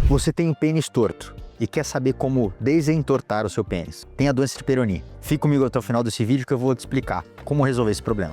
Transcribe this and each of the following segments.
Você tem um pênis torto e quer saber como desentortar o seu pênis. Tem a doença de Peyronie. Fique comigo até o final desse vídeo que eu vou te explicar como resolver esse problema.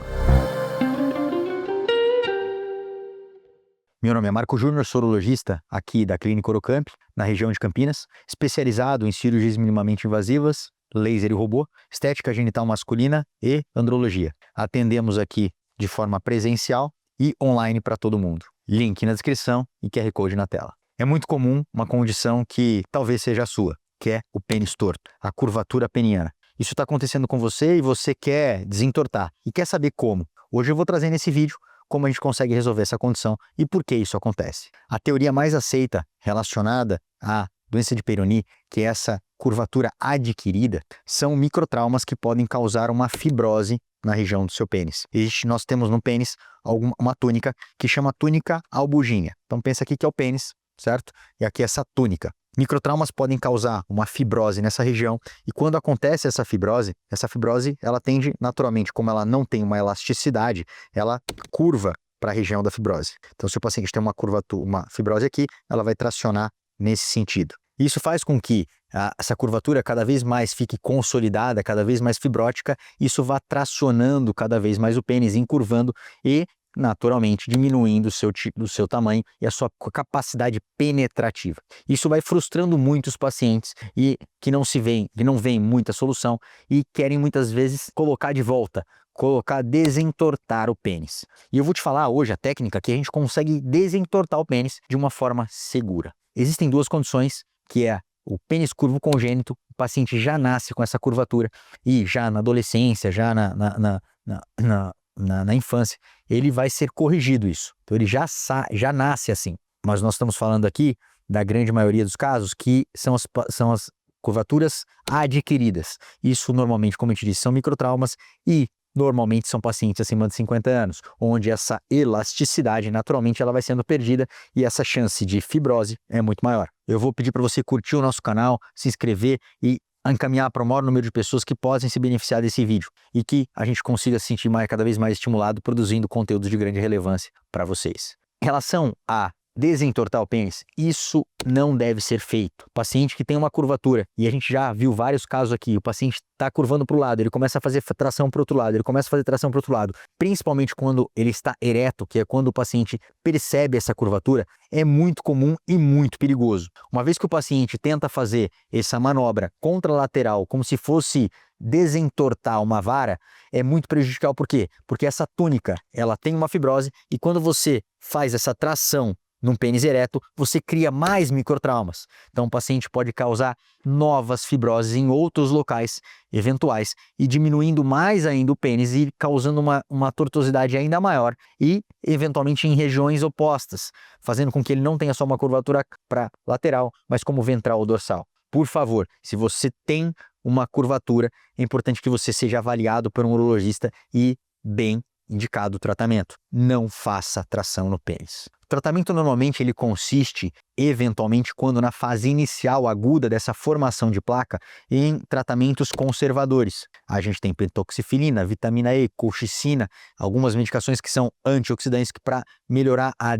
Meu nome é Marco Júnior, sou urologista aqui da Clínica Orocamp, na região de Campinas, especializado em cirurgias minimamente invasivas, laser e robô, estética genital masculina e andrologia. Atendemos aqui de forma presencial e online para todo mundo. Link na descrição e QR Code na tela. É muito comum uma condição que talvez seja a sua, que é o pênis torto, a curvatura peniana. Isso está acontecendo com você e você quer desentortar e quer saber como. Hoje eu vou trazer nesse vídeo como a gente consegue resolver essa condição e por que isso acontece. A teoria mais aceita relacionada à doença de Peyronie, que é essa curvatura adquirida, são microtraumas que podem causar uma fibrose na região do seu pênis. Nós temos no pênis uma túnica que chama túnica albuginha. Então pensa aqui que é o pênis, certo? E aqui essa túnica. Microtraumas podem causar uma fibrose nessa região e quando acontece essa fibrose ela tende naturalmente, como ela não tem uma elasticidade, ela curva para a região da fibrose. Então se o paciente tem uma fibrose aqui, ela vai tracionar nesse sentido. Isso faz com que essa curvatura cada vez mais fique consolidada, cada vez mais fibrótica, isso vá tracionando cada vez mais o pênis, encurvando e naturalmente diminuindo o seu tamanho e a sua capacidade penetrativa. Isso vai frustrando muitos pacientes e que não veem muita solução e querem muitas vezes colocar de volta, desentortar o pênis. E eu vou te falar hoje a técnica que a gente consegue desentortar o pênis de uma forma segura. Existem duas condições, que é o pênis curvo congênito, o paciente já nasce com essa curvatura e já na adolescência, já na infância, ele vai ser corrigido isso. Então ele já nasce assim. Mas nós estamos falando aqui da grande maioria dos casos que são as curvaturas adquiridas. Isso normalmente, como eu te disse, são microtraumas e normalmente são pacientes acima de 50 anos, onde essa elasticidade naturalmente ela vai sendo perdida e essa chance de fibrose é muito maior. Eu vou pedir para você curtir o nosso canal, se inscrever e encaminhar para o maior número de pessoas que possam se beneficiar desse vídeo e que a gente consiga se sentir cada vez mais estimulado produzindo conteúdos de grande relevância para vocês. Em relação a desentortar o pênis, isso não deve ser feito. Paciente que tem uma curvatura, e a gente já viu vários casos aqui, o paciente está curvando para o lado, ele começa a fazer tração para o outro lado, principalmente quando ele está ereto, que é quando o paciente percebe essa curvatura, é muito comum e muito perigoso. Uma vez que o paciente tenta fazer essa manobra contralateral, como se fosse desentortar uma vara, é muito prejudicial. Por quê? Porque essa túnica, ela tem uma fibrose e quando você faz essa tração num pênis ereto, você cria mais microtraumas. Então o paciente pode causar novas fibroses em outros locais eventuais e diminuindo mais ainda o pênis e causando uma tortuosidade ainda maior e eventualmente em regiões opostas, fazendo com que ele não tenha só uma curvatura para lateral, mas como ventral ou dorsal. Por favor, se você tem uma curvatura, é importante que você seja avaliado por um urologista e bem indicado o tratamento. Não faça tração no pênis. O tratamento normalmente ele consiste, eventualmente, quando na fase inicial aguda dessa formação de placa, em tratamentos conservadores. A gente tem pentoxifilina, vitamina E, colchicina, algumas medicações que são antioxidantes para melhorar a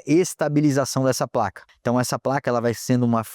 estabilização dessa placa. Então essa placa ela vai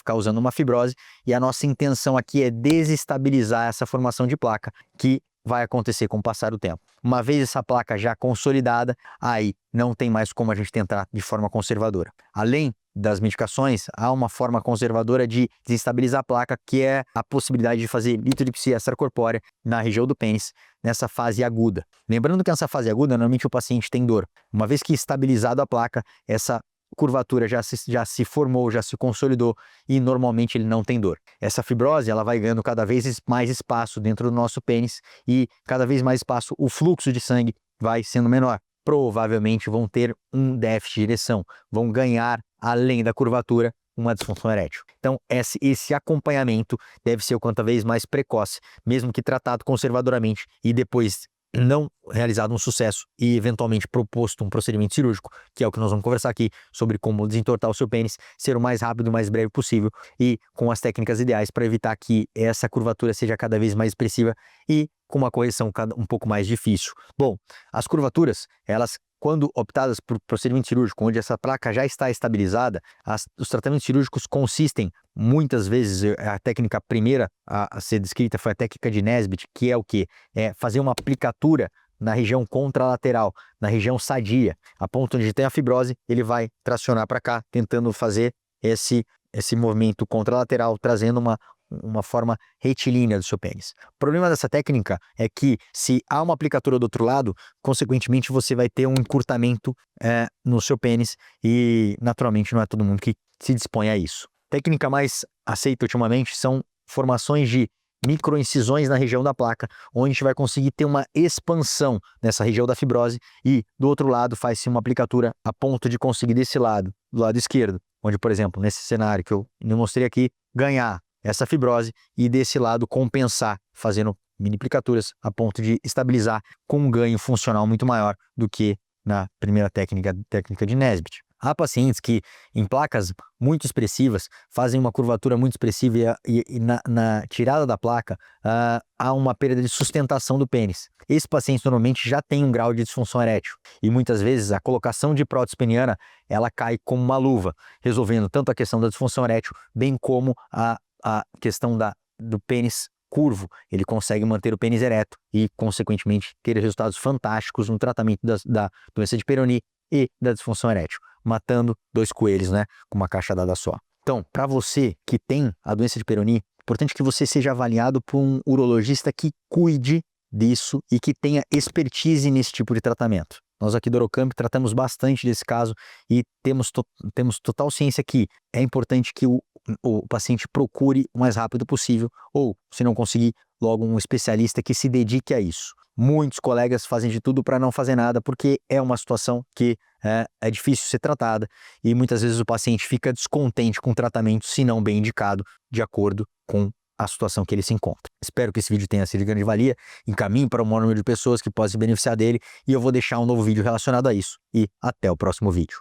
causando uma fibrose e a nossa intenção aqui é desestabilizar essa formação de placa que vai acontecer com o passar do tempo. Uma vez essa placa já consolidada, aí não tem mais como a gente tentar de forma conservadora. Além das medicações, há uma forma conservadora de desestabilizar a placa, que é a possibilidade de fazer litripsia extracorpórea na região do pênis, nessa fase aguda. Lembrando que nessa fase aguda, normalmente o paciente tem dor. Uma vez que estabilizado a placa, essa curvatura já se formou, já se consolidou e normalmente ele não tem dor. Essa fibrose ela vai ganhando cada vez mais espaço dentro do nosso pênis e cada vez mais espaço o fluxo de sangue vai sendo menor. Provavelmente vão ter um déficit de ereção, vão ganhar além da curvatura uma disfunção erétil. Então esse acompanhamento deve ser o quanto vez mais precoce, mesmo que tratado conservadoramente e depois não realizado um sucesso e eventualmente proposto um procedimento cirúrgico, que é o que nós vamos conversar aqui sobre como desentortar o seu pênis, ser o mais rápido e mais breve possível e com as técnicas ideais para evitar que essa curvatura seja cada vez mais expressiva e com uma correção um pouco mais difícil. Bom, as curvaturas, elas quando optadas por procedimento cirúrgico, onde essa placa já está estabilizada, os tratamentos cirúrgicos consistem, muitas vezes, a técnica primeira a ser descrita foi a técnica de Nesbitt, que é o quê? É fazer uma aplicatura na região contralateral, na região sadia, a ponto onde tem a fibrose, ele vai tracionar para cá, tentando fazer esse movimento contralateral, trazendo uma forma retilínea do seu pênis. O problema dessa técnica é que, se há uma aplicatura do outro lado, consequentemente você vai ter um encurtamento no seu pênis e, naturalmente, não é todo mundo que se dispõe a isso. A técnica mais aceita ultimamente são formações de microincisões na região da placa, onde a gente vai conseguir ter uma expansão nessa região da fibrose e, do outro lado, faz-se uma aplicatura a ponto de conseguir desse lado, do lado esquerdo, onde, por exemplo, nesse cenário que eu mostrei aqui, ganhar essa fibrose e desse lado compensar, fazendo mini aplicaturas a ponto de estabilizar com um ganho funcional muito maior do que na primeira técnica de Nesbitt. Há pacientes que, em placas muito expressivas, fazem uma curvatura muito expressiva e na tirada da placa há uma perda de sustentação do pênis. Esse paciente normalmente já tem um grau de disfunção erétil e muitas vezes a colocação de prótese peniana ela cai como uma luva, resolvendo tanto a questão da disfunção erétil, bem como a questão do pênis curvo. Ele consegue manter o pênis ereto e, consequentemente, ter resultados fantásticos no tratamento da doença de Peyronie e da disfunção erétil, matando dois coelhos, né, com uma cajadada só. Então, para você que tem a doença de Peyronie, é importante que você seja avaliado por um urologista que cuide disso e que tenha expertise nesse tipo de tratamento. Nós aqui do Urocamp tratamos bastante desse caso e temos total ciência que é importante que o paciente procure o mais rápido possível ou, se não conseguir, logo um especialista que se dedique a isso. Muitos colegas fazem de tudo para não fazer nada porque é uma situação que é difícil ser tratada e muitas vezes o paciente fica descontente com o tratamento se não bem indicado de acordo com a situação que ele se encontra. Espero que esse vídeo tenha sido de grande valia, encaminhe para o maior número de pessoas que possam se beneficiar dele e eu vou deixar um novo vídeo relacionado a isso. E até o próximo vídeo.